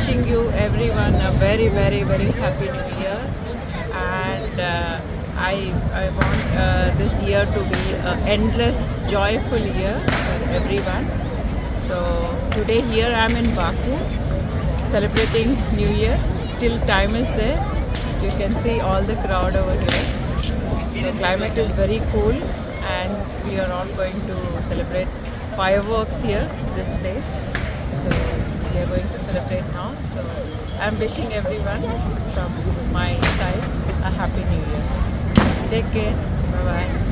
wishing you everyone a very, very, very happy new year. And I want this year to be an endless, joyful year for everyone. So today here I am in Baku celebrating New Year. Still time is there. You can see all the crowd over here. The climate is very cool and we are all going to celebrate fireworks here, this place. So we are going to celebrate now. So I'm wishing everyone from my side a happy new year. Take care. Bye bye.